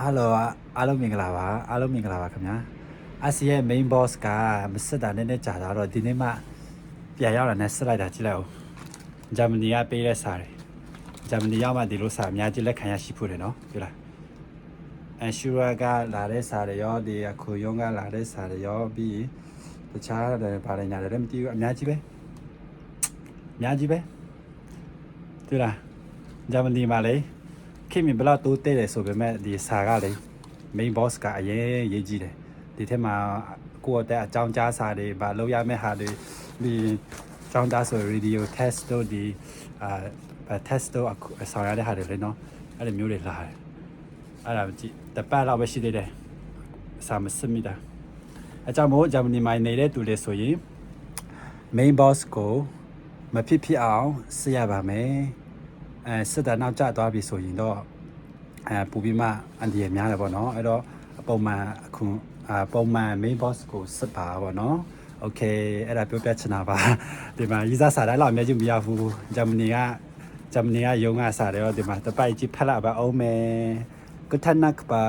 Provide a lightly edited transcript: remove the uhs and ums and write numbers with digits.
Hello အားလုံးမင်္ဂလာပါအားလုံးမင်္ဂလာပါခင်ဗျာအစီရဲ့ main boss ကမစစ်တာနဲ့ကြာတာတော့ဒီနေ့မှပြန်ရောက်လာနဲ့စစ်လိုက်တာကြည့်လိုက်အောင်ဂျာမနီကပေးတဲ့စာတွေဂျာမနီရောက်မှဒီလိုစာအများကြီးလက်ခံရရှိဖို့တယ်နော်တွေ့လားအရှူရာကလာတဲ့စာတွေရောဒီအခုယုံကလာတဲ့စာတွေရောပြီးတခြားတယ်ပါတယ်ညာတယ်မသိဘူးအများကြီးပဲတွေ့လားဂျာမနီမှာလေခင်မဘလောက်တိုးတဲ့တယ်ဆိုပေမဲ့ဒီစာကလေ main boss ကအရင်ရေးကြည့်တယ်ဒီထက်မှာကိုယ့်အကြောင်းကြားစာတွေဗာလောက်ရမယ့်ဟာတွေဒီအကြောင်းသားဆို radio test တို့ဒီtest တို့ဆောင်ရတဲ့ဟာတွေလေနော်အဲ့လိုမျိုးတွေလာတယ်အဲ့ဒါကြည့်တပတ်လောက်ပဲရှိသေးတယ်စာမစစ်မိတာအကြောင်းမို့ဂျာမနီမှာနေတဲ့သူတွေဆိုရင် main boss ကိုမဖြစ်အောင်စစ်ရပါမယ်စစ်တာနောက်ကျသွားပြီဆိုရင်တော့ပူပြီးမှအန်ဒီရများတယ်ပေါ့နော်အဲ့တော့ပုံမှန်အခုပုံမှန် main boss ကိုစစ်ပါပေါ့နော်โอเคအဲ့ဒါပြောပြချင်တာပါဒီမှာရေးစားစာတိုင်းတော့အများကြီးမရဘူးဂျာမနီကရုံးကစာတယ်တော့ဒီမှာတပိုက်ကြီးဖက်လာပါအောင်မယ်good night ပါ